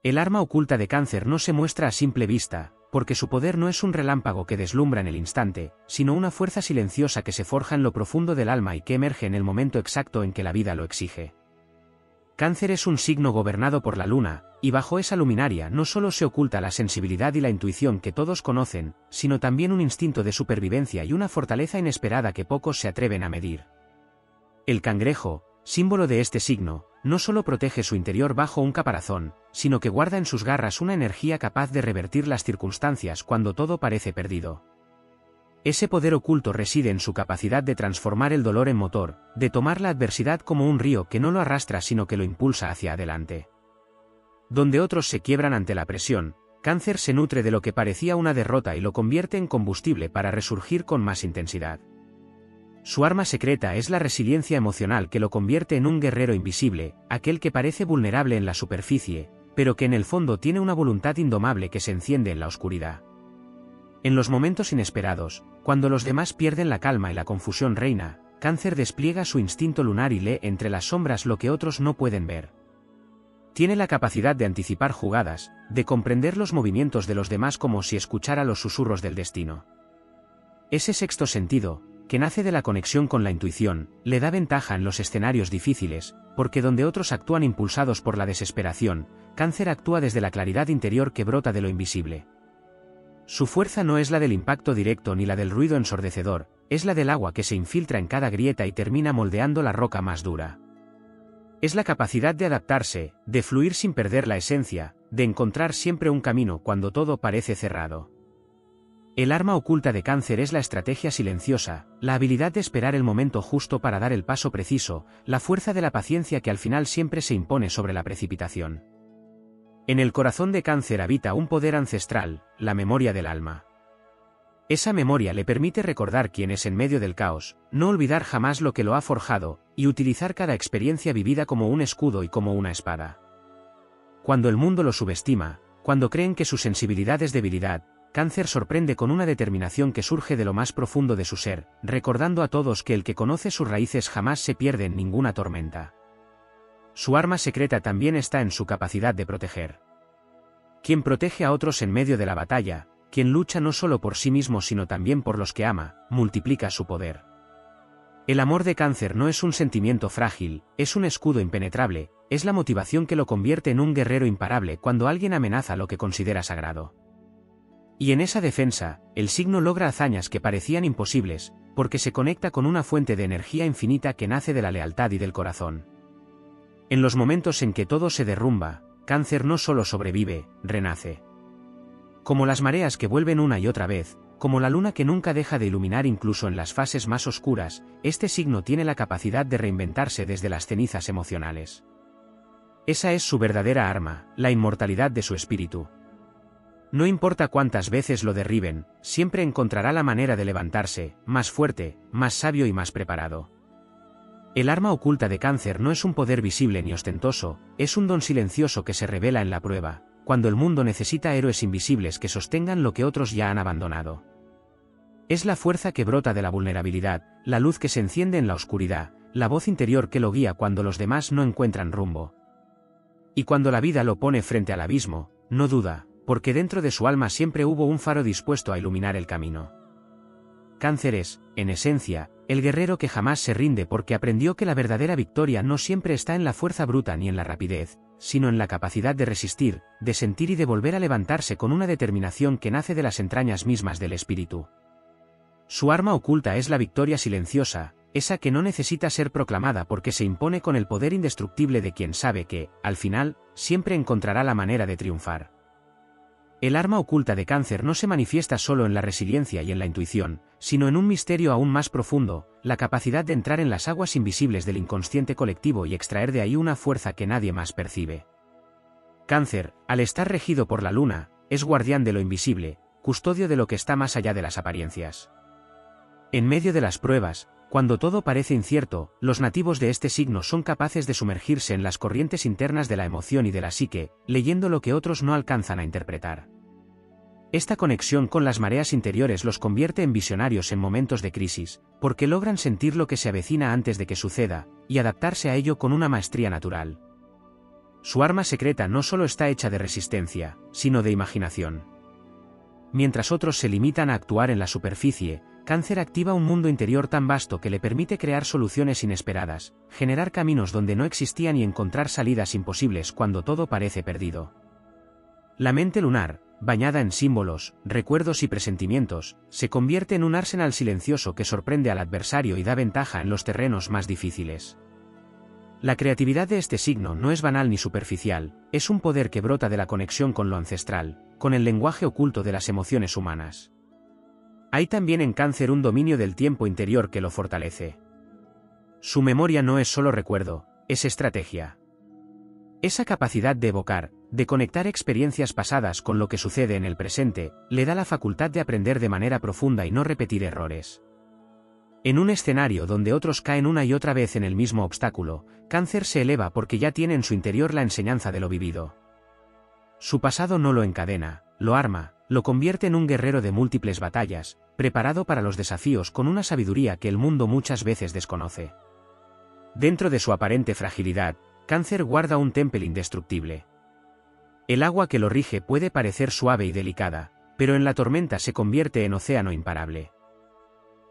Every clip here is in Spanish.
El arma oculta de Cáncer no se muestra a simple vista, porque su poder no es un relámpago que deslumbra en el instante, sino una fuerza silenciosa que se forja en lo profundo del alma y que emerge en el momento exacto en que la vida lo exige. Cáncer es un signo gobernado por la luna, y bajo esa luminaria no solo se oculta la sensibilidad y la intuición que todos conocen, sino también un instinto de supervivencia y una fortaleza inesperada que pocos se atreven a medir. El cangrejo, símbolo de este signo, no solo protege su interior bajo un caparazón, sino que guarda en sus garras una energía capaz de revertir las circunstancias cuando todo parece perdido. Ese poder oculto reside en su capacidad de transformar el dolor en motor, de tomar la adversidad como un río que no lo arrastra sino que lo impulsa hacia adelante. Donde otros se quiebran ante la presión, Cáncer se nutre de lo que parecía una derrota y lo convierte en combustible para resurgir con más intensidad. Su arma secreta es la resiliencia emocional que lo convierte en un guerrero invisible, aquel que parece vulnerable en la superficie, pero que en el fondo tiene una voluntad indomable que se enciende en la oscuridad. En los momentos inesperados, cuando los demás pierden la calma y la confusión reina, Cáncer despliega su instinto lunar y lee entre las sombras lo que otros no pueden ver. Tiene la capacidad de anticipar jugadas, de comprender los movimientos de los demás como si escuchara los susurros del destino. Ese sexto sentido, que nace de la conexión con la intuición, le da ventaja en los escenarios difíciles, porque donde otros actúan impulsados por la desesperación, Cáncer actúa desde la claridad interior que brota de lo invisible. Su fuerza no es la del impacto directo ni la del ruido ensordecedor, es la del agua que se infiltra en cada grieta y termina moldeando la roca más dura. Es la capacidad de adaptarse, de fluir sin perder la esencia, de encontrar siempre un camino cuando todo parece cerrado. El arma oculta de Cáncer es la estrategia silenciosa, la habilidad de esperar el momento justo para dar el paso preciso, la fuerza de la paciencia que al final siempre se impone sobre la precipitación. En el corazón de Cáncer habita un poder ancestral, la memoria del alma. Esa memoria le permite recordar quién es en medio del caos, no olvidar jamás lo que lo ha forjado, y utilizar cada experiencia vivida como un escudo y como una espada. Cuando el mundo lo subestima, cuando creen que su sensibilidad es debilidad, Cáncer sorprende con una determinación que surge de lo más profundo de su ser, recordando a todos que el que conoce sus raíces jamás se pierde en ninguna tormenta. Su arma secreta también está en su capacidad de proteger. Quien protege a otros en medio de la batalla, quien lucha no solo por sí mismo sino también por los que ama, multiplica su poder. El amor de Cáncer no es un sentimiento frágil, es un escudo impenetrable, es la motivación que lo convierte en un guerrero imparable cuando alguien amenaza lo que considera sagrado. Y en esa defensa, el signo logra hazañas que parecían imposibles, porque se conecta con una fuente de energía infinita que nace de la lealtad y del corazón. En los momentos en que todo se derrumba, Cáncer no solo sobrevive, renace. Como las mareas que vuelven una y otra vez, como la luna que nunca deja de iluminar incluso en las fases más oscuras, este signo tiene la capacidad de reinventarse desde las cenizas emocionales. Esa es su verdadera arma, la inmortalidad de su espíritu. No importa cuántas veces lo derriben, siempre encontrará la manera de levantarse, más fuerte, más sabio y más preparado. El arma oculta de Cáncer no es un poder visible ni ostentoso, es un don silencioso que se revela en la prueba, cuando el mundo necesita héroes invisibles que sostengan lo que otros ya han abandonado. Es la fuerza que brota de la vulnerabilidad, la luz que se enciende en la oscuridad, la voz interior que lo guía cuando los demás no encuentran rumbo. Y cuando la vida lo pone frente al abismo, no duda, porque dentro de su alma siempre hubo un faro dispuesto a iluminar el camino. Cáncer es, en esencia, el guerrero que jamás se rinde porque aprendió que la verdadera victoria no siempre está en la fuerza bruta ni en la rapidez, sino en la capacidad de resistir, de sentir y de volver a levantarse con una determinación que nace de las entrañas mismas del espíritu. Su arma oculta es la victoria silenciosa, esa que no necesita ser proclamada porque se impone con el poder indestructible de quien sabe que, al final, siempre encontrará la manera de triunfar. El arma oculta de Cáncer no se manifiesta solo en la resiliencia y en la intuición, sino en un misterio aún más profundo, la capacidad de entrar en las aguas invisibles del inconsciente colectivo y extraer de ahí una fuerza que nadie más percibe. Cáncer, al estar regido por la luna, es guardián de lo invisible, custodio de lo que está más allá de las apariencias. En medio de las pruebas, cuando todo parece incierto, los nativos de este signo son capaces de sumergirse en las corrientes internas de la emoción y de la psique, leyendo lo que otros no alcanzan a interpretar. Esta conexión con las mareas interiores los convierte en visionarios en momentos de crisis, porque logran sentir lo que se avecina antes de que suceda, y adaptarse a ello con una maestría natural. su arma secreta no solo está hecha de resistencia, sino de imaginación. Mientras otros se limitan a actuar en la superficie, Cáncer activa un mundo interior tan vasto que le permite crear soluciones inesperadas, generar caminos donde no existían y encontrar salidas imposibles cuando todo parece perdido. La mente lunar, bañada en símbolos, recuerdos y presentimientos, se convierte en un arsenal silencioso que sorprende al adversario y da ventaja en los terrenos más difíciles. La creatividad de este signo no es banal ni superficial, es un poder que brota de la conexión con lo ancestral, con el lenguaje oculto de las emociones humanas. Hay también en Cáncer un dominio del tiempo interior que lo fortalece. Su memoria no es solo recuerdo, es estrategia. Esa capacidad de evocar, de conectar experiencias pasadas con lo que sucede en el presente, le da la facultad de aprender de manera profunda y no repetir errores. En un escenario donde otros caen una y otra vez en el mismo obstáculo, Cáncer se eleva porque ya tiene en su interior la enseñanza de lo vivido. Su pasado no lo encadena, lo arma, lo convierte en un guerrero de múltiples batallas, preparado para los desafíos con una sabiduría que el mundo muchas veces desconoce. Dentro de su aparente fragilidad, Cáncer guarda un temple indestructible. El agua que lo rige puede parecer suave y delicada, pero en la tormenta se convierte en océano imparable.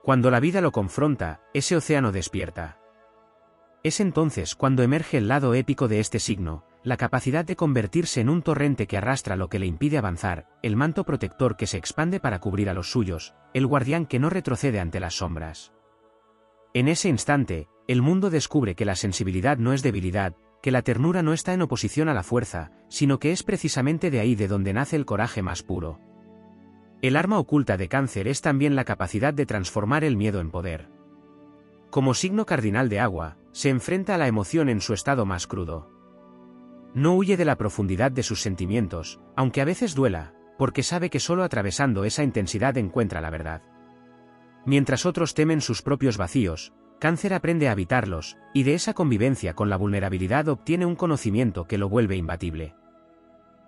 Cuando la vida lo confronta, ese océano despierta. Es entonces cuando emerge el lado épico de este signo, la capacidad de convertirse en un torrente que arrastra lo que le impide avanzar, el manto protector que se expande para cubrir a los suyos, el guardián que no retrocede ante las sombras. En ese instante, el mundo descubre que la sensibilidad no es debilidad, que la ternura no está en oposición a la fuerza, sino que es precisamente de ahí de donde nace el coraje más puro. El arma oculta de Cáncer es también la capacidad de transformar el miedo en poder. Como signo cardinal de agua, se enfrenta a la emoción en su estado más crudo. No huye de la profundidad de sus sentimientos, aunque a veces duela, porque sabe que solo atravesando esa intensidad encuentra la verdad. Mientras otros temen sus propios vacíos, Cáncer aprende a habitarlos, y de esa convivencia con la vulnerabilidad obtiene un conocimiento que lo vuelve imbatible.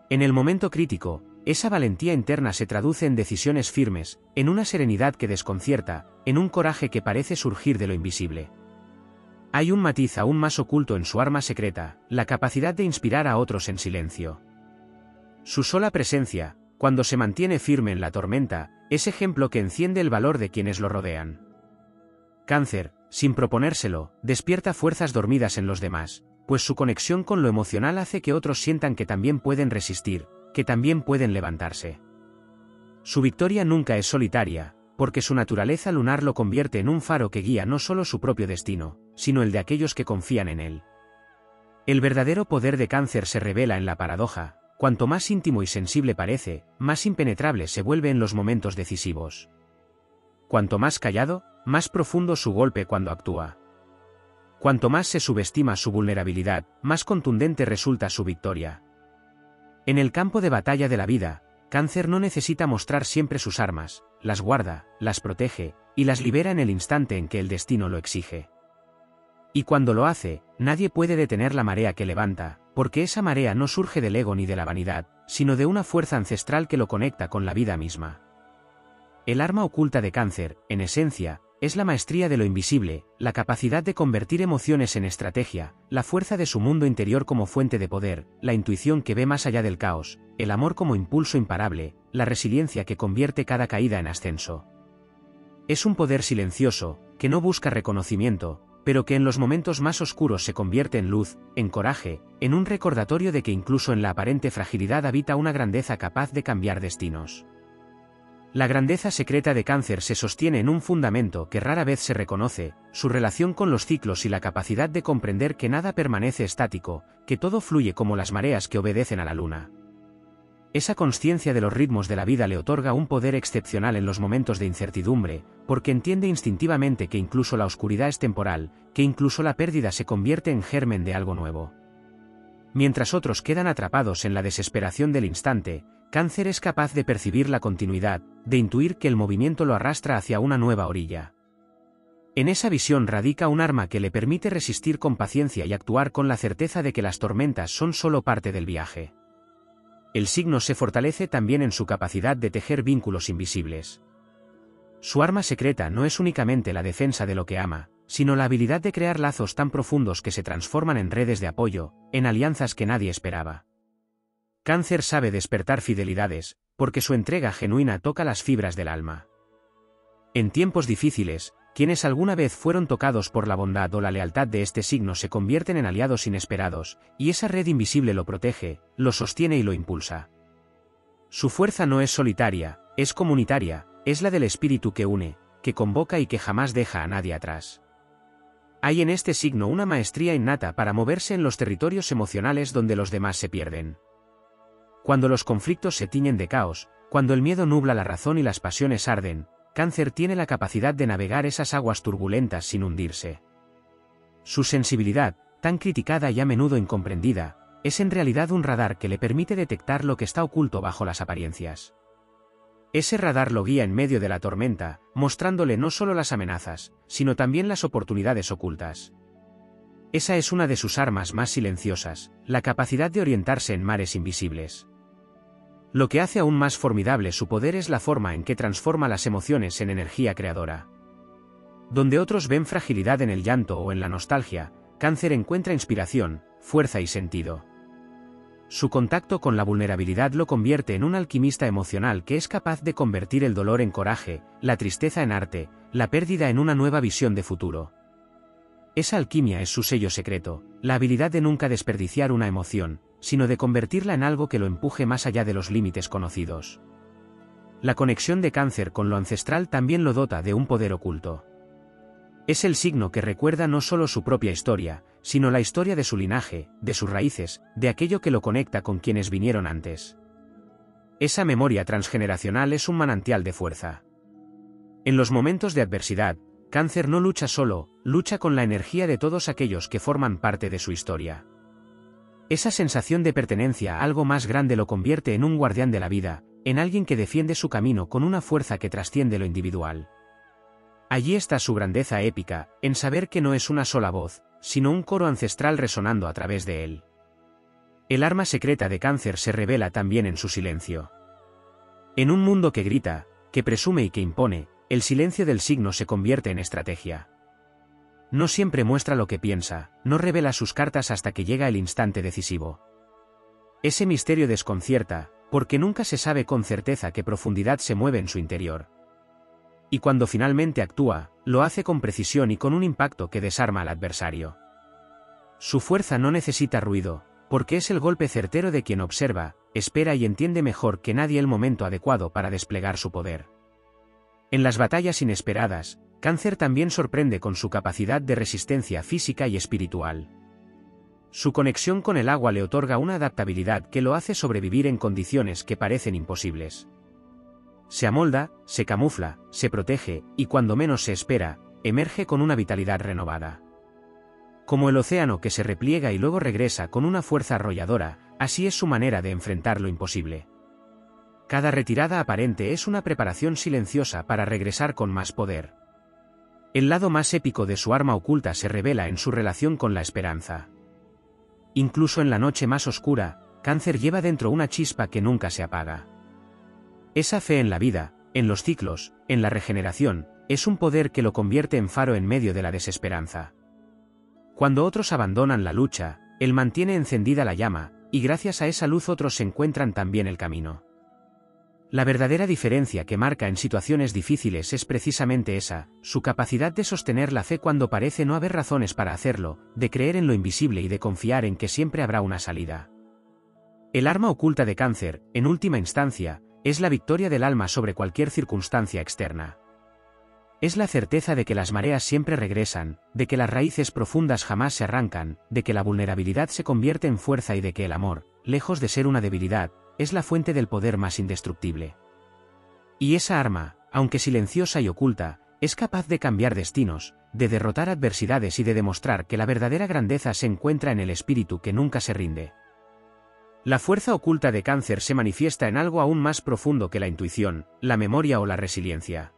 En el momento crítico, esa valentía interna se traduce en decisiones firmes, en una serenidad que desconcierta, en un coraje que parece surgir de lo invisible. Hay un matiz aún más oculto en su arma secreta, la capacidad de inspirar a otros en silencio. Su sola presencia, cuando se mantiene firme en la tormenta, es ejemplo que enciende el valor de quienes lo rodean. Cáncer, sin proponérselo, despierta fuerzas dormidas en los demás, pues su conexión con lo emocional hace que otros sientan que también pueden resistir, que también pueden levantarse. Su victoria nunca es solitaria, porque su naturaleza lunar lo convierte en un faro que guía no solo su propio destino, sino el de aquellos que confían en él. El verdadero poder de Cáncer se revela en la paradoja: cuanto más íntimo y sensible parece, más impenetrable se vuelve en los momentos decisivos. Cuanto más callado, más profundo su golpe cuando actúa. Cuanto más se subestima su vulnerabilidad, más contundente resulta su victoria. En el campo de batalla de la vida, Cáncer no necesita mostrar siempre sus armas, las guarda, las protege, y las libera en el instante en que el destino lo exige. Y cuando lo hace, nadie puede detener la marea que levanta, porque esa marea no surge del ego ni de la vanidad, sino de una fuerza ancestral que lo conecta con la vida misma. El arma oculta de Cáncer, en esencia, es la maestría de lo invisible, la capacidad de convertir emociones en estrategia, la fuerza de su mundo interior como fuente de poder, la intuición que ve más allá del caos, el amor como impulso imparable, la resiliencia que convierte cada caída en ascenso. Es un poder silencioso, que no busca reconocimiento, pero que en los momentos más oscuros se convierte en luz, en coraje, en un recordatorio de que incluso en la aparente fragilidad habita una grandeza capaz de cambiar destinos. La grandeza secreta de Cáncer se sostiene en un fundamento que rara vez se reconoce, su relación con los ciclos y la capacidad de comprender que nada permanece estático, que todo fluye como las mareas que obedecen a la luna. Esa consciencia de los ritmos de la vida le otorga un poder excepcional en los momentos de incertidumbre, porque entiende instintivamente que incluso la oscuridad es temporal, que incluso la pérdida se convierte en germen de algo nuevo. Mientras otros quedan atrapados en la desesperación del instante, Cáncer es capaz de percibir la continuidad, de intuir que el movimiento lo arrastra hacia una nueva orilla. En esa visión radica un arma que le permite resistir con paciencia y actuar con la certeza de que las tormentas son solo parte del viaje. El signo se fortalece también en su capacidad de tejer vínculos invisibles. Su arma secreta no es únicamente la defensa de lo que ama, sino la habilidad de crear lazos tan profundos que se transforman en redes de apoyo, en alianzas que nadie esperaba. Cáncer sabe despertar fidelidades, porque su entrega genuina toca las fibras del alma. En tiempos difíciles, quienes alguna vez fueron tocados por la bondad o la lealtad de este signo se convierten en aliados inesperados, y esa red invisible lo protege, lo sostiene y lo impulsa. Su fuerza no es solitaria, es comunitaria, es la del espíritu que une, que convoca y que jamás deja a nadie atrás. Hay en este signo una maestría innata para moverse en los territorios emocionales donde los demás se pierden. Cuando los conflictos se tiñen de caos, cuando el miedo nubla la razón y las pasiones arden, Cáncer tiene la capacidad de navegar esas aguas turbulentas sin hundirse. Su sensibilidad, tan criticada y a menudo incomprendida, es en realidad un radar que le permite detectar lo que está oculto bajo las apariencias. Ese radar lo guía en medio de la tormenta, mostrándole no solo las amenazas, sino también las oportunidades ocultas. Esa es una de sus armas más silenciosas, la capacidad de orientarse en mares invisibles. Lo que hace aún más formidable su poder es la forma en que transforma las emociones en energía creadora. Donde otros ven fragilidad en el llanto o en la nostalgia, Cáncer encuentra inspiración, fuerza y sentido. Su contacto con la vulnerabilidad lo convierte en un alquimista emocional que es capaz de convertir el dolor en coraje, la tristeza en arte, la pérdida en una nueva visión de futuro. Esa alquimia es su sello secreto, la habilidad de nunca desperdiciar una emoción, sino de convertirla en algo que lo empuje más allá de los límites conocidos. La conexión de Cáncer con lo ancestral también lo dota de un poder oculto. Es el signo que recuerda no solo su propia historia, sino la historia de su linaje, de sus raíces, de aquello que lo conecta con quienes vinieron antes. Esa memoria transgeneracional es un manantial de fuerza. En los momentos de adversidad, Cáncer no lucha solo, lucha con la energía de todos aquellos que forman parte de su historia. Esa sensación de pertenencia a algo más grande lo convierte en un guardián de la vida, en alguien que defiende su camino con una fuerza que trasciende lo individual. Allí está su grandeza épica, en saber que no es una sola voz, sino un coro ancestral resonando a través de él. El arma secreta de Cáncer se revela también en su silencio. En un mundo que grita, que presume y que impone, el silencio del signo se convierte en estrategia. No siempre muestra lo que piensa, no revela sus cartas hasta que llega el instante decisivo. Ese misterio desconcierta, porque nunca se sabe con certeza qué profundidad se mueve en su interior. Y cuando finalmente actúa, lo hace con precisión y con un impacto que desarma al adversario. Su fuerza no necesita ruido, porque es el golpe certero de quien observa, espera y entiende mejor que nadie el momento adecuado para desplegar su poder. En las batallas inesperadas, Cáncer también sorprende con su capacidad de resistencia física y espiritual. Su conexión con el agua le otorga una adaptabilidad que lo hace sobrevivir en condiciones que parecen imposibles. Se amolda, se camufla, se protege, y cuando menos se espera, emerge con una vitalidad renovada. Como el océano que se repliega y luego regresa con una fuerza arrolladora, así es su manera de enfrentar lo imposible. Cada retirada aparente es una preparación silenciosa para regresar con más poder. El lado más épico de su arma oculta se revela en su relación con la esperanza. Incluso en la noche más oscura, Cáncer lleva dentro una chispa que nunca se apaga. Esa fe en la vida, en los ciclos, en la regeneración, es un poder que lo convierte en faro en medio de la desesperanza. Cuando otros abandonan la lucha, él mantiene encendida la llama, y gracias a esa luz otros se encuentran también el camino. La verdadera diferencia que marca en situaciones difíciles es precisamente esa, su capacidad de sostener la fe cuando parece no haber razones para hacerlo, de creer en lo invisible y de confiar en que siempre habrá una salida. El arma oculta de Cáncer, en última instancia, es la victoria del alma sobre cualquier circunstancia externa. Es la certeza de que las mareas siempre regresan, de que las raíces profundas jamás se arrancan, de que la vulnerabilidad se convierte en fuerza y de que el amor, lejos de ser una debilidad, es la fuente del poder más indestructible. Y esa arma, aunque silenciosa y oculta, es capaz de cambiar destinos, de derrotar adversidades y de demostrar que la verdadera grandeza se encuentra en el espíritu que nunca se rinde. La fuerza oculta de Cáncer se manifiesta en algo aún más profundo que la intuición, la memoria o la resiliencia.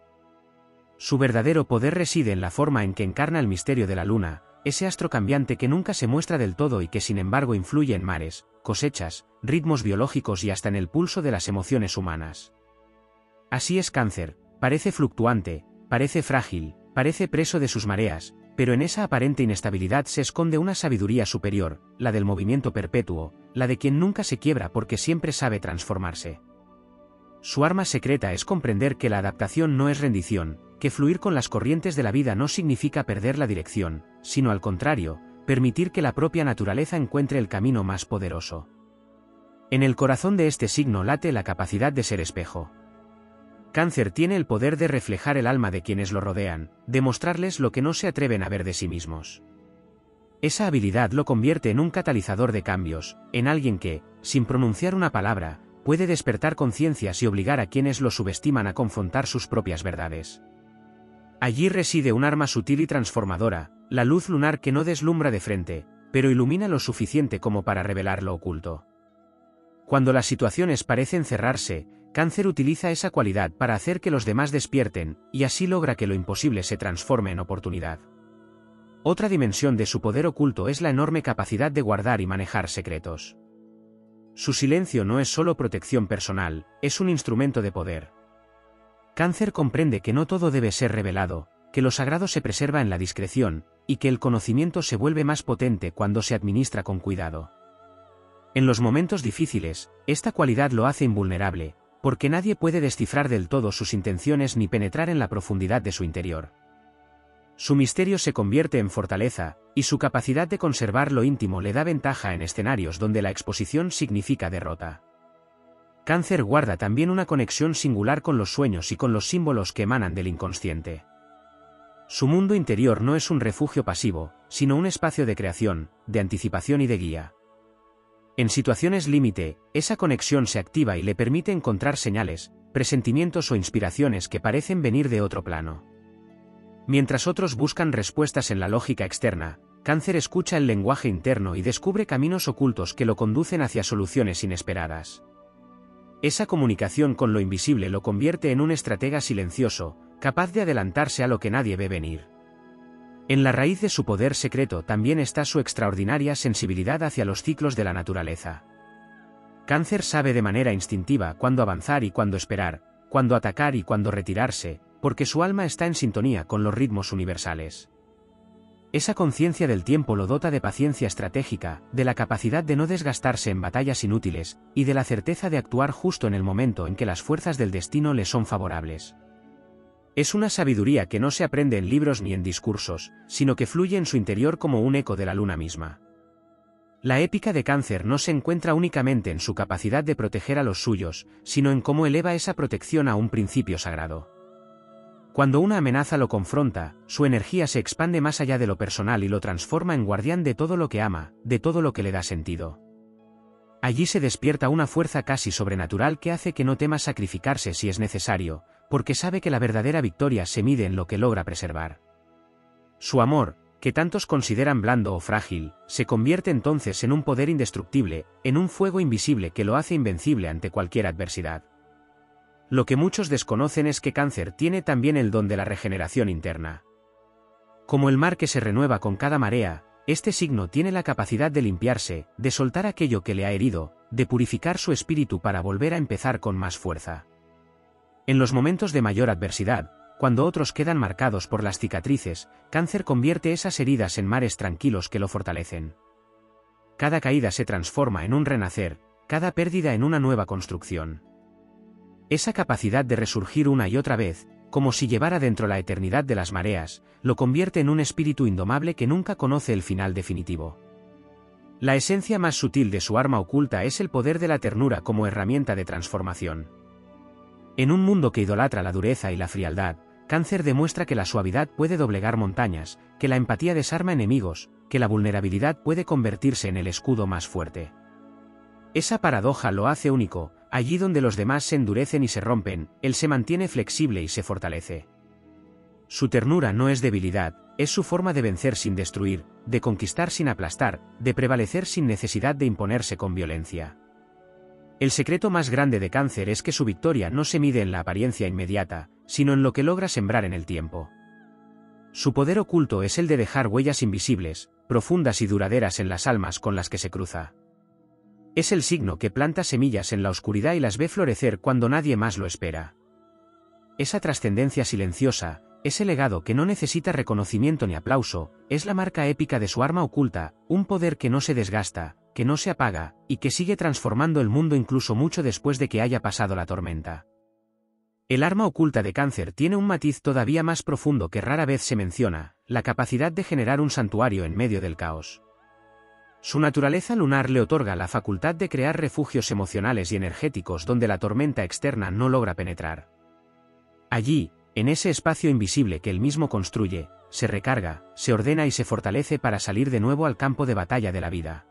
Su verdadero poder reside en la forma en que encarna el misterio de la luna, ese astro cambiante que nunca se muestra del todo y que sin embargo influye en mares, cosechas, ritmos biológicos y hasta en el pulso de las emociones humanas. Así es Cáncer, parece fluctuante, parece frágil, parece preso de sus mareas, pero en esa aparente inestabilidad se esconde una sabiduría superior, la del movimiento perpetuo, la de quien nunca se quiebra porque siempre sabe transformarse. Su arma secreta es comprender que la adaptación no es rendición, que fluir con las corrientes de la vida no significa perder la dirección, sino al contrario, permitir que la propia naturaleza encuentre el camino más poderoso. En el corazón de este signo late la capacidad de ser espejo. Cáncer tiene el poder de reflejar el alma de quienes lo rodean, de mostrarles lo que no se atreven a ver de sí mismos. Esa habilidad lo convierte en un catalizador de cambios, en alguien que, sin pronunciar una palabra, puede despertar conciencias y obligar a quienes lo subestiman a confrontar sus propias verdades. Allí reside un arma sutil y transformadora, la luz lunar que no deslumbra de frente, pero ilumina lo suficiente como para revelar lo oculto. Cuando las situaciones parecen cerrarse, Cáncer utiliza esa cualidad para hacer que los demás despierten, y así logra que lo imposible se transforme en oportunidad. Otra dimensión de su poder oculto es la enorme capacidad de guardar y manejar secretos. Su silencio no es solo protección personal, es un instrumento de poder. Cáncer comprende que no todo debe ser revelado, que lo sagrado se preserva en la discreción, y que el conocimiento se vuelve más potente cuando se administra con cuidado. En los momentos difíciles, esta cualidad lo hace invulnerable, porque nadie puede descifrar del todo sus intenciones ni penetrar en la profundidad de su interior. Su misterio se convierte en fortaleza, y su capacidad de conservar lo íntimo le da ventaja en escenarios donde la exposición significa derrota. Cáncer guarda también una conexión singular con los sueños y con los símbolos que emanan del inconsciente. Su mundo interior no es un refugio pasivo, sino un espacio de creación, de anticipación y de guía. En situaciones límite, esa conexión se activa y le permite encontrar señales, presentimientos o inspiraciones que parecen venir de otro plano. Mientras otros buscan respuestas en la lógica externa, Cáncer escucha el lenguaje interno y descubre caminos ocultos que lo conducen hacia soluciones inesperadas. Esa comunicación con lo invisible lo convierte en un estratega silencioso, capaz de adelantarse a lo que nadie ve venir. En la raíz de su poder secreto también está su extraordinaria sensibilidad hacia los ciclos de la naturaleza. Cáncer sabe de manera instintiva cuándo avanzar y cuándo esperar, cuándo atacar y cuándo retirarse, porque su alma está en sintonía con los ritmos universales. Esa conciencia del tiempo lo dota de paciencia estratégica, de la capacidad de no desgastarse en batallas inútiles, y de la certeza de actuar justo en el momento en que las fuerzas del destino le son favorables. Es una sabiduría que no se aprende en libros ni en discursos, sino que fluye en su interior como un eco de la luna misma. La épica de Cáncer no se encuentra únicamente en su capacidad de proteger a los suyos, sino en cómo eleva esa protección a un principio sagrado. Cuando una amenaza lo confronta, su energía se expande más allá de lo personal y lo transforma en guardián de todo lo que ama, de todo lo que le da sentido. Allí se despierta una fuerza casi sobrenatural que hace que no tema sacrificarse si es necesario, porque sabe que la verdadera victoria se mide en lo que logra preservar. Su amor, que tantos consideran blando o frágil, se convierte entonces en un poder indestructible, en un fuego invisible que lo hace invencible ante cualquier adversidad. Lo que muchos desconocen es que Cáncer tiene también el don de la regeneración interna. Como el mar que se renueva con cada marea, este signo tiene la capacidad de limpiarse, de soltar aquello que le ha herido, de purificar su espíritu para volver a empezar con más fuerza. En los momentos de mayor adversidad, cuando otros quedan marcados por las cicatrices, Cáncer convierte esas heridas en mares tranquilos que lo fortalecen. Cada caída se transforma en un renacer, cada pérdida en una nueva construcción. Esa capacidad de resurgir una y otra vez, como si llevara dentro la eternidad de las mareas, lo convierte en un espíritu indomable que nunca conoce el final definitivo. La esencia más sutil de su arma oculta es el poder de la ternura como herramienta de transformación. En un mundo que idolatra la dureza y la frialdad, Cáncer demuestra que la suavidad puede doblegar montañas, que la empatía desarma enemigos, que la vulnerabilidad puede convertirse en el escudo más fuerte. Esa paradoja lo hace único, allí donde los demás se endurecen y se rompen, él se mantiene flexible y se fortalece. Su ternura no es debilidad, es su forma de vencer sin destruir, de conquistar sin aplastar, de prevalecer sin necesidad de imponerse con violencia. El secreto más grande de Cáncer es que su victoria no se mide en la apariencia inmediata, sino en lo que logra sembrar en el tiempo. Su poder oculto es el de dejar huellas invisibles, profundas y duraderas en las almas con las que se cruza. Es el signo que planta semillas en la oscuridad y las ve florecer cuando nadie más lo espera. Esa trascendencia silenciosa, ese legado que no necesita reconocimiento ni aplauso, es la marca épica de su arma oculta, un poder que no se desgasta, que no se apaga, y que sigue transformando el mundo incluso mucho después de que haya pasado la tormenta. El arma oculta de Cáncer tiene un matiz todavía más profundo que rara vez se menciona, la capacidad de generar un santuario en medio del caos. Su naturaleza lunar le otorga la facultad de crear refugios emocionales y energéticos donde la tormenta externa no logra penetrar. Allí, en ese espacio invisible que él mismo construye, se recarga, se ordena y se fortalece para salir de nuevo al campo de batalla de la vida.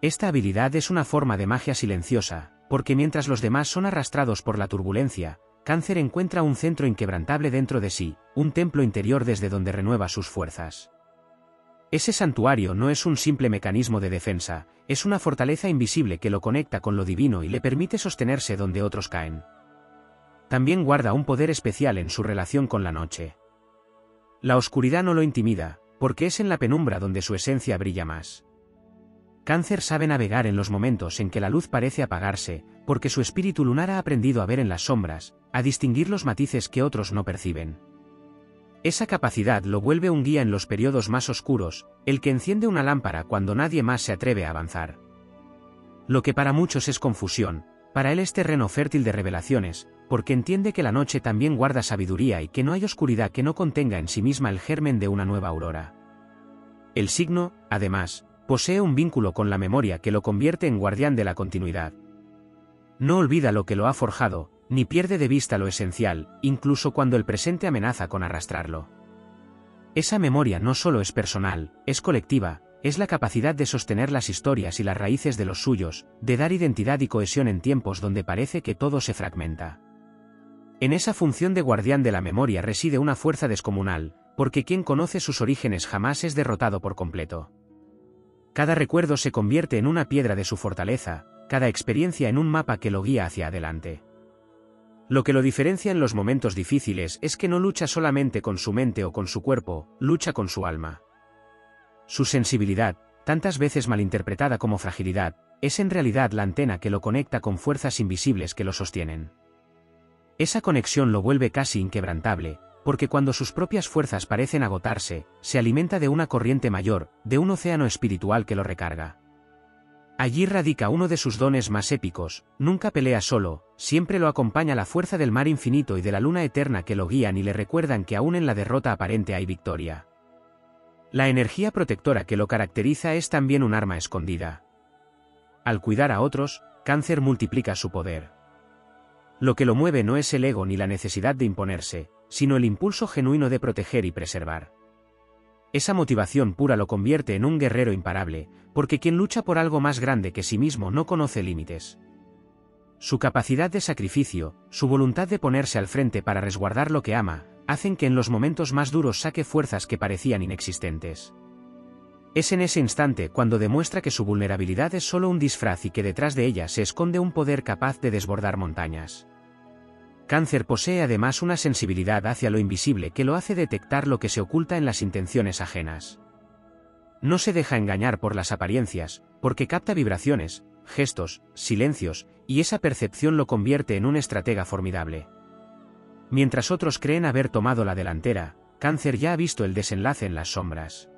Esta habilidad es una forma de magia silenciosa, porque mientras los demás son arrastrados por la turbulencia, Cáncer encuentra un centro inquebrantable dentro de sí, un templo interior desde donde renueva sus fuerzas. Ese santuario no es un simple mecanismo de defensa, es una fortaleza invisible que lo conecta con lo divino y le permite sostenerse donde otros caen. También guarda un poder especial en su relación con la noche. La oscuridad no lo intimida, porque es en la penumbra donde su esencia brilla más. Cáncer sabe navegar en los momentos en que la luz parece apagarse, porque su espíritu lunar ha aprendido a ver en las sombras, a distinguir los matices que otros no perciben. Esa capacidad lo vuelve un guía en los periodos más oscuros, el que enciende una lámpara cuando nadie más se atreve a avanzar. Lo que para muchos es confusión, para él es terreno fértil de revelaciones, porque entiende que la noche también guarda sabiduría y que no hay oscuridad que no contenga en sí misma el germen de una nueva aurora. El signo, además, posee un vínculo con la memoria que lo convierte en guardián de la continuidad. No olvida lo que lo ha forjado, ni pierde de vista lo esencial, incluso cuando el presente amenaza con arrastrarlo. Esa memoria no solo es personal, es colectiva, es la capacidad de sostener las historias y las raíces de los suyos, de dar identidad y cohesión en tiempos donde parece que todo se fragmenta. En esa función de guardián de la memoria reside una fuerza descomunal, porque quien conoce sus orígenes jamás es derrotado por completo. Cada recuerdo se convierte en una piedra de su fortaleza, cada experiencia en un mapa que lo guía hacia adelante. Lo que lo diferencia en los momentos difíciles es que no lucha solamente con su mente o con su cuerpo, lucha con su alma. Su sensibilidad, tantas veces malinterpretada como fragilidad, es en realidad la antena que lo conecta con fuerzas invisibles que lo sostienen. Esa conexión lo vuelve casi inquebrantable, porque cuando sus propias fuerzas parecen agotarse, se alimenta de una corriente mayor, de un océano espiritual que lo recarga. Allí radica uno de sus dones más épicos, nunca pelea solo, siempre lo acompaña la fuerza del mar infinito y de la luna eterna que lo guían y le recuerdan que aún en la derrota aparente hay victoria. La energía protectora que lo caracteriza es también un arma escondida. Al cuidar a otros, Cáncer multiplica su poder. Lo que lo mueve no es el ego ni la necesidad de imponerse, sino el impulso genuino de proteger y preservar. Esa motivación pura lo convierte en un guerrero imparable, porque quien lucha por algo más grande que sí mismo no conoce límites. Su capacidad de sacrificio, su voluntad de ponerse al frente para resguardar lo que ama, hacen que en los momentos más duros saque fuerzas que parecían inexistentes. Es en ese instante cuando demuestra que su vulnerabilidad es solo un disfraz y que detrás de ella se esconde un poder capaz de desbordar montañas. Cáncer posee además una sensibilidad hacia lo invisible que lo hace detectar lo que se oculta en las intenciones ajenas. No se deja engañar por las apariencias, porque capta vibraciones, gestos, silencios, y esa percepción lo convierte en un estratega formidable. Mientras otros creen haber tomado la delantera, Cáncer ya ha visto el desenlace en las sombras.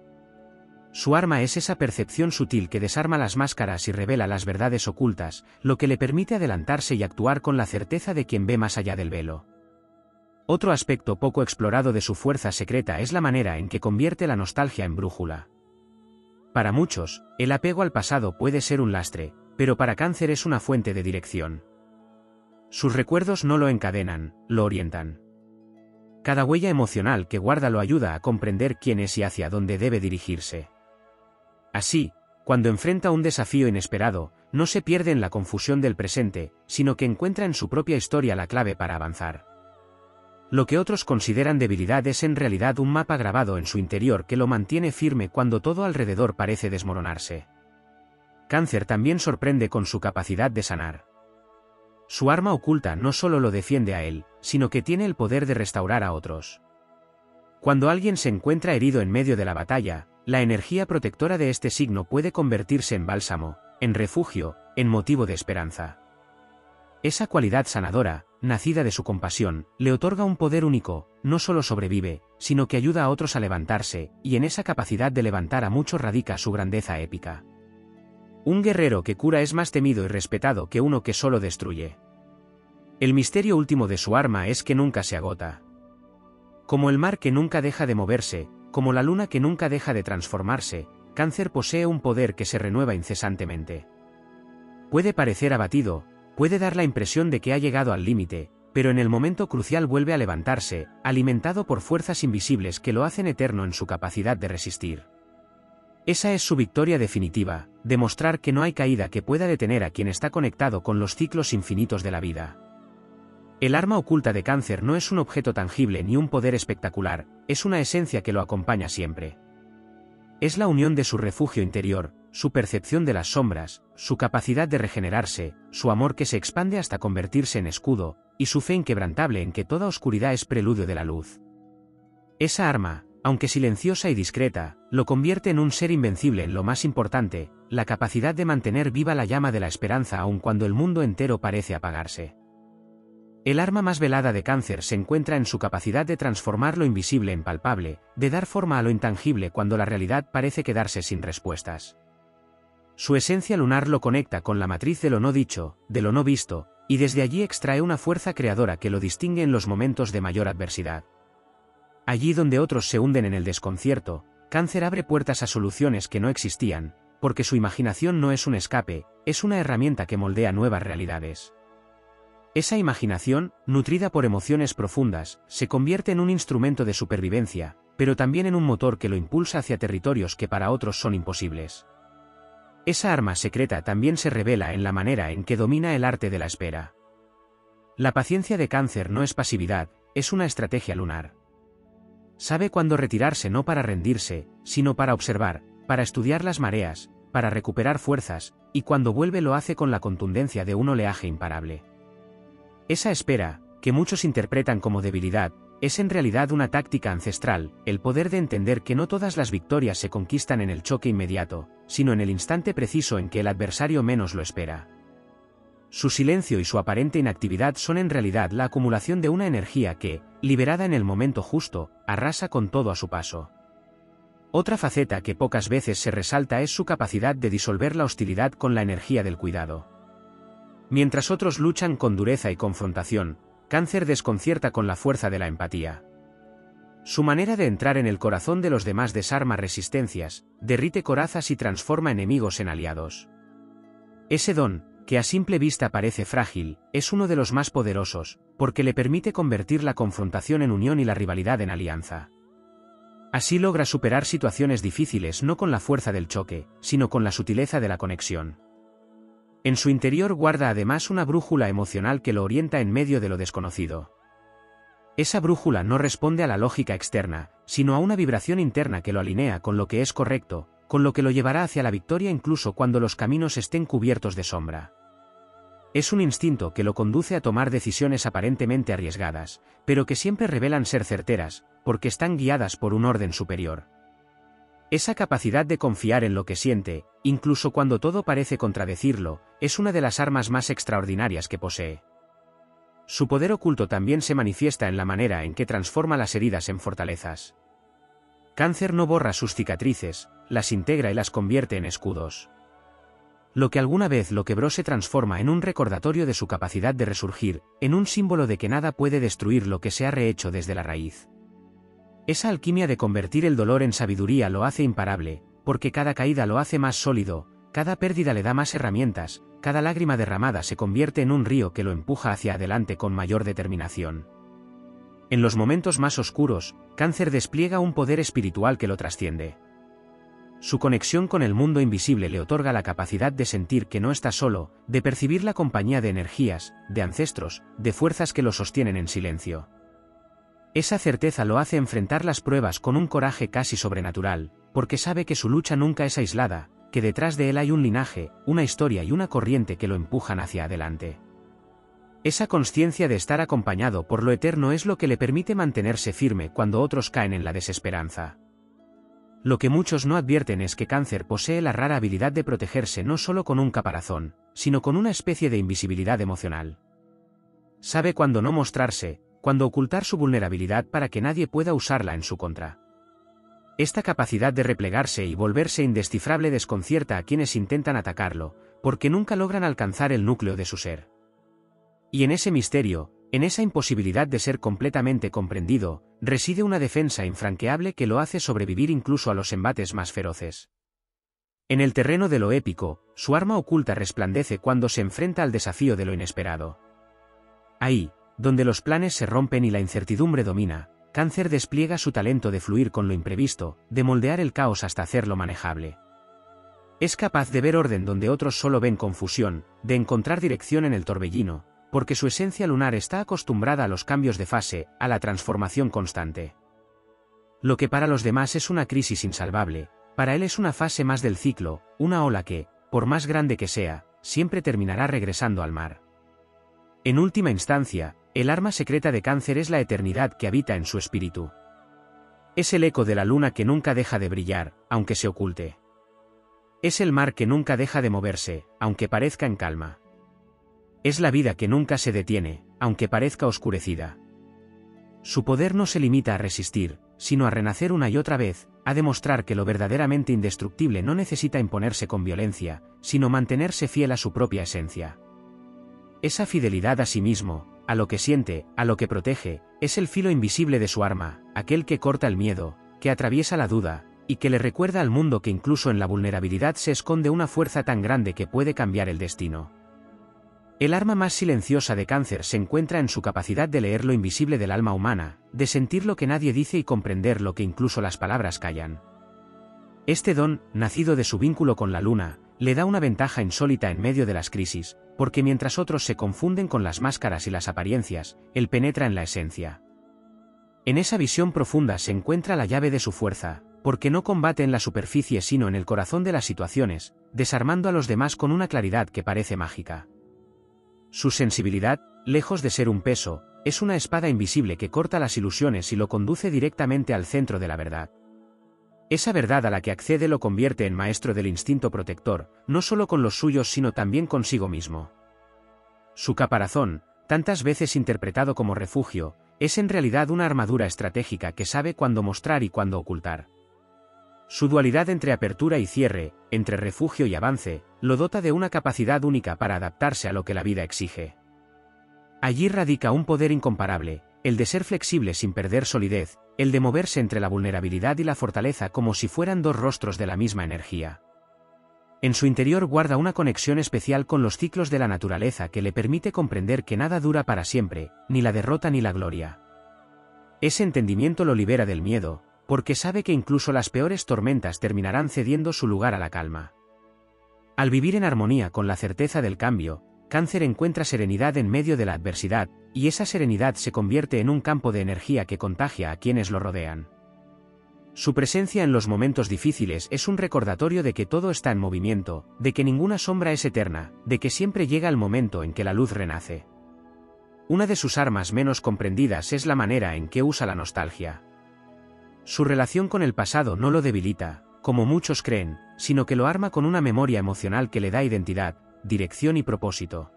Su arma es esa percepción sutil que desarma las máscaras y revela las verdades ocultas, lo que le permite adelantarse y actuar con la certeza de quien ve más allá del velo. Otro aspecto poco explorado de su fuerza secreta es la manera en que convierte la nostalgia en brújula. Para muchos, el apego al pasado puede ser un lastre, pero para Cáncer es una fuente de dirección. Sus recuerdos no lo encadenan, lo orientan. Cada huella emocional que guarda lo ayuda a comprender quién es y hacia dónde debe dirigirse. Así, cuando enfrenta un desafío inesperado, no se pierde en la confusión del presente, sino que encuentra en su propia historia la clave para avanzar. Lo que otros consideran debilidad es en realidad un mapa grabado en su interior que lo mantiene firme cuando todo alrededor parece desmoronarse. Cáncer también sorprende con su capacidad de sanar. Su arma oculta no solo lo defiende a él, sino que tiene el poder de restaurar a otros. Cuando alguien se encuentra herido en medio de la batalla, la energía protectora de este signo puede convertirse en bálsamo, en refugio, en motivo de esperanza. Esa cualidad sanadora, nacida de su compasión, le otorga un poder único, no solo sobrevive, sino que ayuda a otros a levantarse, y en esa capacidad de levantar a muchos radica su grandeza épica. Un guerrero que cura es más temido y respetado que uno que solo destruye. El misterio último de su arma es que nunca se agota. Como el mar que nunca deja de moverse, como la luna que nunca deja de transformarse, Cáncer posee un poder que se renueva incesantemente. Puede parecer abatido, puede dar la impresión de que ha llegado al límite, pero en el momento crucial vuelve a levantarse, alimentado por fuerzas invisibles que lo hacen eterno en su capacidad de resistir. Esa es su victoria definitiva, demostrar que no hay caída que pueda detener a quien está conectado con los ciclos infinitos de la vida. El arma oculta de Cáncer no es un objeto tangible ni un poder espectacular, es una esencia que lo acompaña siempre. Es la unión de su refugio interior, su percepción de las sombras, su capacidad de regenerarse, su amor que se expande hasta convertirse en escudo, y su fe inquebrantable en que toda oscuridad es preludio de la luz. Esa arma, aunque silenciosa y discreta, lo convierte en un ser invencible en lo más importante, la capacidad de mantener viva la llama de la esperanza aun cuando el mundo entero parece apagarse. El arma más velada de Cáncer se encuentra en su capacidad de transformar lo invisible en palpable, de dar forma a lo intangible cuando la realidad parece quedarse sin respuestas. Su esencia lunar lo conecta con la matriz de lo no dicho, de lo no visto, y desde allí extrae una fuerza creadora que lo distingue en los momentos de mayor adversidad. Allí donde otros se hunden en el desconcierto, Cáncer abre puertas a soluciones que no existían, porque su imaginación no es un escape, es una herramienta que moldea nuevas realidades. Esa imaginación, nutrida por emociones profundas, se convierte en un instrumento de supervivencia, pero también en un motor que lo impulsa hacia territorios que para otros son imposibles. Esa arma secreta también se revela en la manera en que domina el arte de la espera. La paciencia de Cáncer no es pasividad, es una estrategia lunar. Sabe cuándo retirarse no para rendirse, sino para observar, para estudiar las mareas, para recuperar fuerzas, y cuando vuelve lo hace con la contundencia de un oleaje imparable. Esa espera, que muchos interpretan como debilidad, es en realidad una táctica ancestral, el poder de entender que no todas las victorias se conquistan en el choque inmediato, sino en el instante preciso en que el adversario menos lo espera. Su silencio y su aparente inactividad son en realidad la acumulación de una energía que, liberada en el momento justo, arrasa con todo a su paso. Otra faceta que pocas veces se resalta es su capacidad de disolver la hostilidad con la energía del cuidado. Mientras otros luchan con dureza y confrontación, Cáncer desconcierta con la fuerza de la empatía. Su manera de entrar en el corazón de los demás desarma resistencias, derrite corazas y transforma enemigos en aliados. Ese don, que a simple vista parece frágil, es uno de los más poderosos, porque le permite convertir la confrontación en unión y la rivalidad en alianza. Así logra superar situaciones difíciles no con la fuerza del choque, sino con la sutileza de la conexión. En su interior guarda además una brújula emocional que lo orienta en medio de lo desconocido. Esa brújula no responde a la lógica externa, sino a una vibración interna que lo alinea con lo que es correcto, con lo que lo llevará hacia la victoria incluso cuando los caminos estén cubiertos de sombra. Es un instinto que lo conduce a tomar decisiones aparentemente arriesgadas, pero que siempre revelan ser certeras, porque están guiadas por un orden superior. Esa capacidad de confiar en lo que siente, incluso cuando todo parece contradecirlo, es una de las armas más extraordinarias que posee. Su poder oculto también se manifiesta en la manera en que transforma las heridas en fortalezas. Cáncer no borra sus cicatrices, las integra y las convierte en escudos. Lo que alguna vez lo quebró se transforma en un recordatorio de su capacidad de resurgir, en un símbolo de que nada puede destruir lo que se ha rehecho desde la raíz. Esa alquimia de convertir el dolor en sabiduría lo hace imparable, porque cada caída lo hace más sólido, cada pérdida le da más herramientas, cada lágrima derramada se convierte en un río que lo empuja hacia adelante con mayor determinación. En los momentos más oscuros, Cáncer despliega un poder espiritual que lo trasciende. Su conexión con el mundo invisible le otorga la capacidad de sentir que no está solo, de percibir la compañía de energías, de ancestros, de fuerzas que lo sostienen en silencio. Esa certeza lo hace enfrentar las pruebas con un coraje casi sobrenatural, porque sabe que su lucha nunca es aislada, que detrás de él hay un linaje, una historia y una corriente que lo empujan hacia adelante. Esa consciencia de estar acompañado por lo eterno es lo que le permite mantenerse firme cuando otros caen en la desesperanza. Lo que muchos no advierten es que Cáncer posee la rara habilidad de protegerse no solo con un caparazón, sino con una especie de invisibilidad emocional. sabe cuándo no mostrarse, cuándo ocultar su vulnerabilidad para que nadie pueda usarla en su contra. Esta capacidad de replegarse y volverse indescifrable desconcierta a quienes intentan atacarlo, porque nunca logran alcanzar el núcleo de su ser. Y en ese misterio, en esa imposibilidad de ser completamente comprendido, reside una defensa infranqueable que lo hace sobrevivir incluso a los embates más feroces. En el terreno de lo épico, su arma oculta resplandece cuando se enfrenta al desafío de lo inesperado. Ahí, donde los planes se rompen y la incertidumbre domina, Cáncer despliega su talento de fluir con lo imprevisto, de moldear el caos hasta hacerlo manejable. Es capaz de ver orden donde otros solo ven confusión, de encontrar dirección en el torbellino, porque su esencia lunar está acostumbrada a los cambios de fase, a la transformación constante. Lo que para los demás es una crisis insalvable, para él es una fase más del ciclo, una ola que, por más grande que sea, siempre terminará regresando al mar. En última instancia, el arma secreta de Cáncer es la eternidad que habita en su espíritu. Es el eco de la luna que nunca deja de brillar, aunque se oculte. Es el mar que nunca deja de moverse, aunque parezca en calma. Es la vida que nunca se detiene, aunque parezca oscurecida. Su poder no se limita a resistir, sino a renacer una y otra vez, a demostrar que lo verdaderamente indestructible no necesita imponerse con violencia, sino mantenerse fiel a su propia esencia. Esa fidelidad a sí mismo, a lo que siente, a lo que protege, es el filo invisible de su arma, aquel que corta el miedo, que atraviesa la duda, y que le recuerda al mundo que incluso en la vulnerabilidad se esconde una fuerza tan grande que puede cambiar el destino. El arma más silenciosa de Cáncer se encuentra en su capacidad de leer lo invisible del alma humana, de sentir lo que nadie dice y comprender lo que incluso las palabras callan. Este don, nacido de su vínculo con la luna, le da una ventaja insólita en medio de las crisis, porque mientras otros se confunden con las máscaras y las apariencias, él penetra en la esencia. En esa visión profunda se encuentra la llave de su fuerza, porque no combate en la superficie sino en el corazón de las situaciones, desarmando a los demás con una claridad que parece mágica. Su sensibilidad, lejos de ser un peso, es una espada invisible que corta las ilusiones y lo conduce directamente al centro de la verdad. Esa verdad a la que accede lo convierte en maestro del instinto protector, no solo con los suyos sino también consigo mismo. Su caparazón, tantas veces interpretado como refugio, es en realidad una armadura estratégica que sabe cuándo mostrar y cuándo ocultar. Su dualidad entre apertura y cierre, entre refugio y avance, lo dota de una capacidad única para adaptarse a lo que la vida exige. Allí radica un poder incomparable, el de ser flexible sin perder solidez, el de moverse entre la vulnerabilidad y la fortaleza como si fueran dos rostros de la misma energía. En su interior guarda una conexión especial con los ciclos de la naturaleza que le permite comprender que nada dura para siempre, ni la derrota ni la gloria. Ese entendimiento lo libera del miedo, porque sabe que incluso las peores tormentas terminarán cediendo su lugar a la calma. Al vivir en armonía con la certeza del cambio, Cáncer encuentra serenidad en medio de la adversidad, y esa serenidad se convierte en un campo de energía que contagia a quienes lo rodean. Su presencia en los momentos difíciles es un recordatorio de que todo está en movimiento, de que ninguna sombra es eterna, de que siempre llega el momento en que la luz renace. Una de sus armas menos comprendidas es la manera en que usa la nostalgia. Su relación con el pasado no lo debilita, como muchos creen, sino que lo arma con una memoria emocional que le da identidad, dirección y propósito.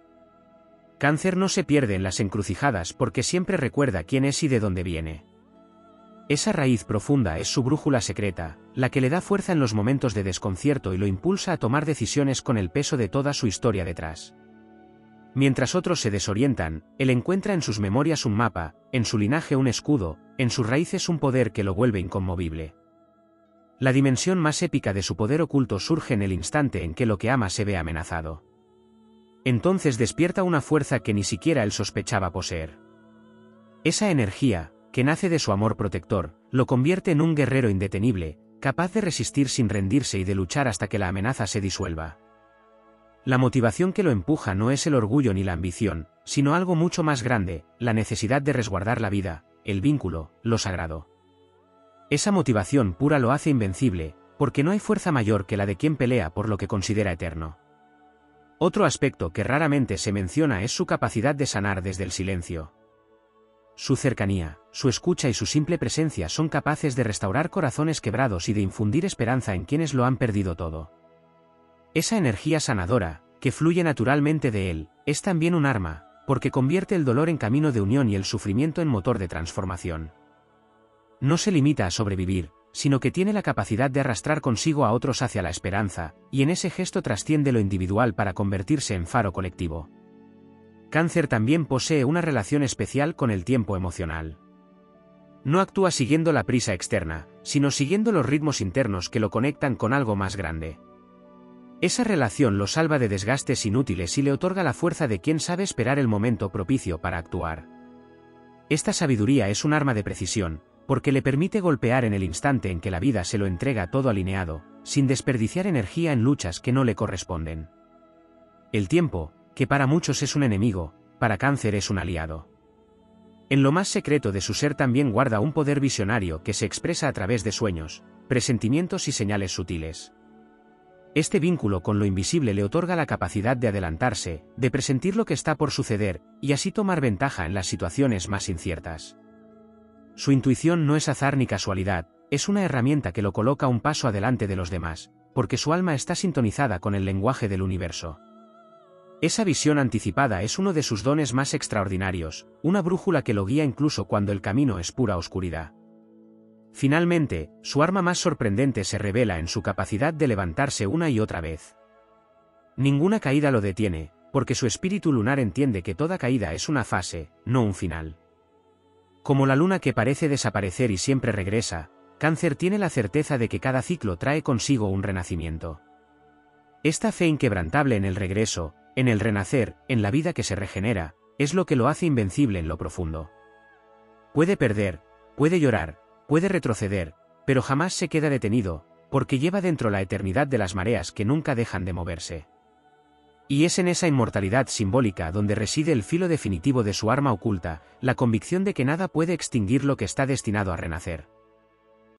Cáncer no se pierde en las encrucijadas porque siempre recuerda quién es y de dónde viene. Esa raíz profunda es su brújula secreta, la que le da fuerza en los momentos de desconcierto y lo impulsa a tomar decisiones con el peso de toda su historia detrás. Mientras otros se desorientan, él encuentra en sus memorias un mapa, en su linaje un escudo, en sus raíces un poder que lo vuelve inconmovible. La dimensión más épica de su poder oculto surge en el instante en que lo que ama se ve amenazado. Entonces despierta una fuerza que ni siquiera él sospechaba poseer. Esa energía, que nace de su amor protector, lo convierte en un guerrero indetenible, capaz de resistir sin rendirse y de luchar hasta que la amenaza se disuelva. La motivación que lo empuja no es el orgullo ni la ambición, sino algo mucho más grande, la necesidad de resguardar la vida, el vínculo, lo sagrado. Esa motivación pura lo hace invencible, porque no hay fuerza mayor que la de quien pelea por lo que considera eterno. Otro aspecto que raramente se menciona es su capacidad de sanar desde el silencio. Su cercanía, su escucha y su simple presencia son capaces de restaurar corazones quebrados y de infundir esperanza en quienes lo han perdido todo. Esa energía sanadora, que fluye naturalmente de él, es también un arma, porque convierte el dolor en camino de unión y el sufrimiento en motor de transformación. No se limita a sobrevivir, sino que tiene la capacidad de arrastrar consigo a otros hacia la esperanza, y en ese gesto trasciende lo individual para convertirse en faro colectivo. Cáncer también posee una relación especial con el tiempo emocional. No actúa siguiendo la prisa externa, sino siguiendo los ritmos internos que lo conectan con algo más grande. Esa relación lo salva de desgastes inútiles y le otorga la fuerza de quien sabe esperar el momento propicio para actuar. Esta sabiduría es un arma de precisión, porque le permite golpear en el instante en que la vida se lo entrega todo alineado, sin desperdiciar energía en luchas que no le corresponden. El tiempo, que para muchos es un enemigo, para Cáncer es un aliado. En lo más secreto de su ser también guarda un poder visionario que se expresa a través de sueños, presentimientos y señales sutiles. Este vínculo con lo invisible le otorga la capacidad de adelantarse, de presentir lo que está por suceder, y así tomar ventaja en las situaciones más inciertas. Su intuición no es azar ni casualidad, es una herramienta que lo coloca un paso adelante de los demás, porque su alma está sintonizada con el lenguaje del universo. Esa visión anticipada es uno de sus dones más extraordinarios, una brújula que lo guía incluso cuando el camino es pura oscuridad. Finalmente, su arma más sorprendente se revela en su capacidad de levantarse una y otra vez. Ninguna caída lo detiene, porque su espíritu lunar entiende que toda caída es una fase, no un final. Como la luna que parece desaparecer y siempre regresa, Cáncer tiene la certeza de que cada ciclo trae consigo un renacimiento. Esta fe inquebrantable en el regreso, en el renacer, en la vida que se regenera, es lo que lo hace invencible en lo profundo. Puede perder, puede llorar, puede retroceder, pero jamás se queda detenido, porque lleva dentro la eternidad de las mareas que nunca dejan de moverse. Y es en esa inmortalidad simbólica donde reside el filo definitivo de su arma oculta, la convicción de que nada puede extinguir lo que está destinado a renacer.